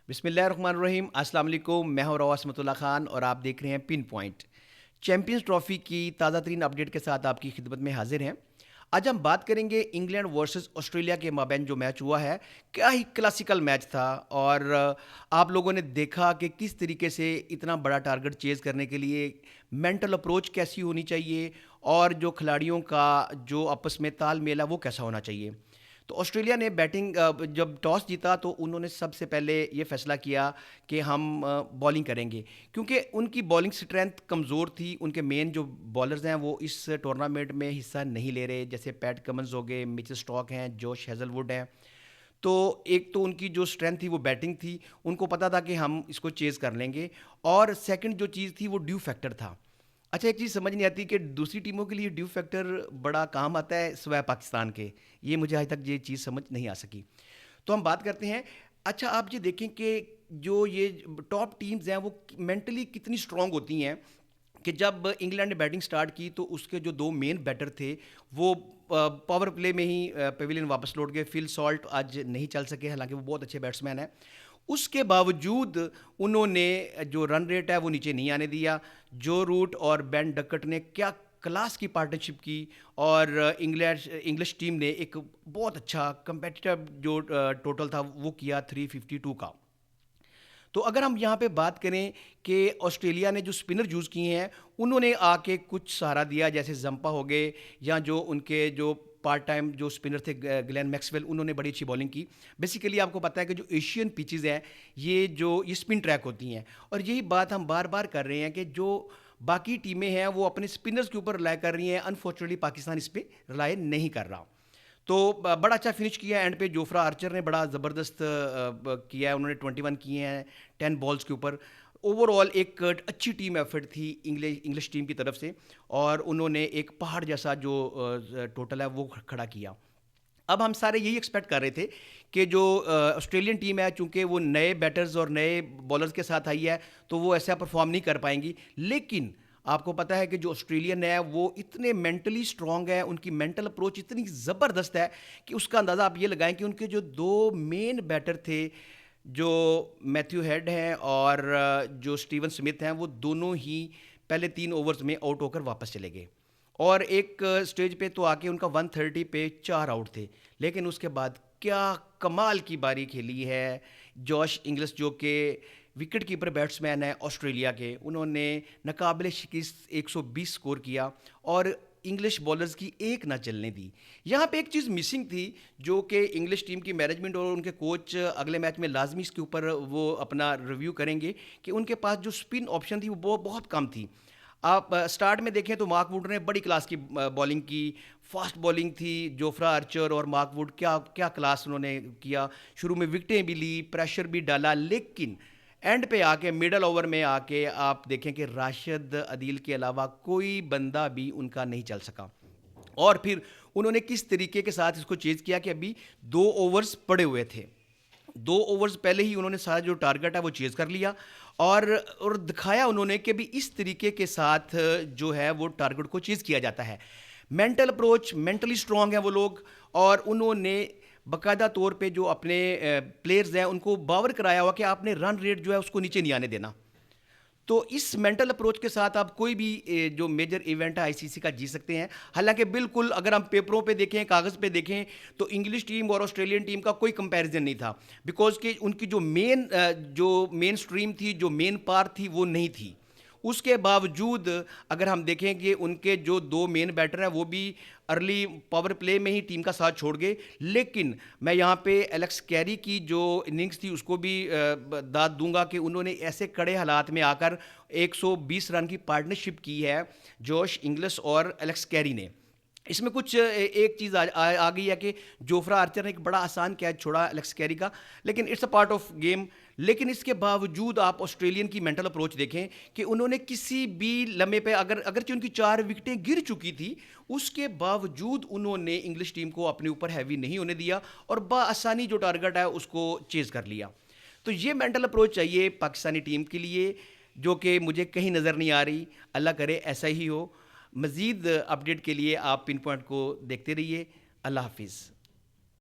بسم اللہ الرحمن الرحیم، السلام علیکم۔ میں ہوں رواس اللہ خان اور آپ دیکھ رہے ہیں پن پوائنٹ۔ چیمپئنز ٹرافی کی تازہ ترین اپڈیٹ کے ساتھ آپ کی خدمت میں حاضر ہیں۔ آج ہم بات کریں گے انگلینڈ ورسز آسٹریلیا کے مابین جو میچ ہوا ہے، کیا ہی کلاسیکل میچ تھا، اور آپ لوگوں نے دیکھا کہ کس طریقے سے اتنا بڑا ٹارگٹ چیز کرنے کے لیے مینٹل اپروچ کیسی ہونی چاہیے، اور جو کھلاڑیوں کا جو آپس میں تال میل ہے وہ کیسا ہونا چاہیے۔ تو آسٹریلیا نے بیٹنگ جب ٹاس جیتا تو انہوں نے سب سے پہلے یہ فیصلہ کیا کہ ہم بالنگ کریں گے، کیونکہ ان کی بالنگ سٹرینتھ کمزور تھی۔ ان کے مین جو بالرز ہیں وہ اس ٹورنامنٹ میں حصہ نہیں لے رہے، جیسے پیٹ کمنز ہو گئے، مچل اسٹاک ہیں، جوش ہیزل ووڈ ہیں۔ تو ایک تو ان کی جو اسٹرینتھ تھی وہ بیٹنگ تھی، ان کو پتا تھا کہ ہم اس کو چیز کر لیں گے، اور سیکنڈ جو چیز تھی وہ ڈیو فیکٹر تھا۔ اچھا، ایک چیز سمجھ نہیں آتی کہ دوسری ٹیموں کے لیے ڈیو فیکٹر بڑا کام آتا ہے سوائے پاکستان کے، یہ مجھے آج تک یہ چیز سمجھ نہیں آ سکی۔ تو ہم بات کرتے ہیں۔ اچھا، آپ یہ دیکھیں کہ جو یہ ٹاپ ٹیمز ہیں وہ مینٹلی کتنی اسٹرانگ ہوتی ہیں، کہ جب انگلینڈ نے بیٹنگ سٹارٹ کی تو اس کے جو دو مین بیٹر تھے وہ پاور پلے میں ہی پیویلین واپس لوٹ گئے۔ فل سالٹ آج نہیں چل سکے، حالانکہ وہ بہت اچھے بیٹسمین ہیں۔ اس کے باوجود انہوں نے جو رن ریٹ ہے وہ نیچے نہیں آنے دیا۔ جو روٹ اور بین ڈکٹ نے کیا کلاس کی پارٹنرشپ کی، اور انگلش ٹیم نے ایک بہت اچھا کمپیٹیٹو جو ٹوٹل تھا وہ کیا 352 کا۔ تو اگر ہم یہاں پہ بات کریں کہ آسٹریلیا نے جو اسپنر یوز کیے ہیں انہوں نے آ کے کچھ سہارا دیا، جیسے زمپا ہو گئے، یا جو ان کے جو پارٹ ٹائم جو اسپنر تھے گلین میکسویل، انہوں نے بڑی اچھی بالنگ کی۔ بیسیکلی آپ کو پتہ ہے کہ جو ایشین پیچز ہیں یہ اسپن ٹریک ہوتی ہیں، اور یہی بات ہم بار بار کر رہے ہیں کہ جو باقی ٹیمیں ہیں وہ اپنے اسپنرز کے اوپر رلائی کر رہی ہیں، انفارچونیٹلی پاکستان اس پہ رلائی نہیں کر رہا۔ تو بڑا اچھا فنش کیا اینڈ پہ جوفرا آرچر نے، بڑا زبردست کیا ہے، انہوں نے 21 کیے ہیں 10 بالز کے اوپر۔ اوور آل ایک اچھی ٹیم ایفرٹ تھی انگلش ٹیم کی طرف سے، اور انہوں نے ایک پہاڑ جیسا جو ٹوٹل ہے وہ کھڑا کیا۔ اب ہم سارے یہی ایکسپیکٹ کر رہے تھے کہ جو آسٹریلین ٹیم ہے، چونکہ وہ نئے بیٹرز اور نئے بالرز کے ساتھ آئی ہے تو وہ ایسا پرفارم نہیں کر پائیں گی، لیکن آپ کو پتہ ہے کہ جو آسٹریلین ہے وہ اتنے مینٹلی اسٹرانگ ہے، ان کی مینٹل اپروچ اتنی زبردست ہے کہ اس کا اندازہ آپ یہ لگائیں کہ ان کے جو دو مین بیٹر تھے، جو میتھیو ہیڈ ہیں اور جو اسٹیون سمتھ ہیں، وہ دونوں ہی پہلے 3 اوورز میں آؤٹ ہو کر واپس چلے گئے، اور ایک سٹیج پہ تو آ کے ان کا 130 پہ 4 آؤٹ تھے۔ لیکن اس کے بعد کیا کمال کی باری کھیلی ہے جوش انگلس، جو کہ وکٹ کیپر بیٹسمین ہے آسٹریلیا کے، انہوں نے ناقابل شکست 120 سکور کیا، اور انگلش بالرز کی ایک نہ چلنے دی۔ یہاں پہ ایک چیز مسنگ تھی جو کہ انگلش ٹیم کی مینجمنٹ اور ان کے کوچ اگلے میچ میں لازمی اس کے اوپر وہ اپنا ریویو کریں گے، کہ ان کے پاس جو اسپن آپشن تھی وہ بہت کم تھی۔ آپ سٹارٹ میں دیکھیں تو مارک ووڈ نے بڑی کلاس کی بالنگ کی، فاسٹ بالنگ تھی۔ جوفرا آرچر اور مارک ووڈ کیا کیا کلاس انہوں نے کیا، شروع میں وکٹیں بھی لی، پریشر بھی ڈالا، لیکن اینڈ پہ آ کے مڈل اوور میں آ کے آپ دیکھیں کہ راشد عدیل کے علاوہ کوئی بندہ بھی ان کا نہیں چل سکا، اور پھر انہوں نے کس طریقے کے ساتھ اس کو چیز کیا کہ ابھی 2 اوورز پڑے ہوئے تھے، 2 اوورز پہلے ہی انہوں نے سارا جو ٹارگٹ ہے وہ چیز کر لیا، اور دکھایا انہوں نے کہ بھی اس طریقے کے ساتھ جو ہے وہ ٹارگٹ کو چیز کیا جاتا ہے۔ مینٹل اپروچ، مینٹلی اسٹرانگ ہیں وہ لوگ، اور انہوں نے باقاعدہ طور پہ جو اپنے پلیئرز ہیں ان کو باور کرایا ہوا کہ آپ نے رن ریٹ جو ہے اس کو نیچے نہیں آنے دینا۔ تو اس مینٹل اپروچ کے ساتھ آپ کوئی بھی جو میجر ایونٹ ہے آئی سی سی کا جی سکتے ہیں۔ حالانکہ بالکل اگر ہم پیپروں پہ دیکھیں، کاغذ پہ دیکھیں، تو انگلش ٹیم اور آسٹریلین ٹیم کا کوئی کمپیریزن نہیں تھا، بیکاز کہ ان کی جو مین سٹریم تھی، جو مین پار تھی، وہ نہیں تھی۔ اس کے باوجود اگر ہم دیکھیں کہ ان کے جو دو مین بیٹر ہیں وہ بھی ارلی پاور پلے میں ہی ٹیم کا ساتھ چھوڑ گئے، لیکن میں یہاں پہ ایلیکس کیری کی جو اننگز تھی اس کو بھی داد دوں گا کہ انہوں نے ایسے کڑے حالات میں آ کر 120 رن کی پارٹنرشپ کی ہے جوش انگلس اور ایلیکس کیری نے۔ اس میں کچھ ایک چیز آ گئی ہے کہ جوفرا آرچر نے ایک بڑا آسان کیچ چھوڑا ایلیکس کیری کا، لیکن it's a part of game. لیکن اس کے باوجود آپ آسٹریلین کی مینٹل اپروچ دیکھیں کہ انہوں نے کسی بھی لمحے پہ اگرچہ ان کی 4 وکٹیں گر چکی تھی، اس کے باوجود انہوں نے انگلش ٹیم کو اپنے اوپر ہیوی نہیں ہونے دیا، اور بآسانی جو ٹارگٹ ہے اس کو چیز کر لیا۔ تو یہ مینٹل اپروچ چاہیے پاکستانی ٹیم کے لیے، جو کہ مجھے کہیں نظر نہیں آ رہی۔ اللہ کرے ایسا ہی ہو۔ مزید اپڈیٹ کے لیے آپ پن پوائنٹ کو دیکھتے رہیے۔ اللہ حافظ۔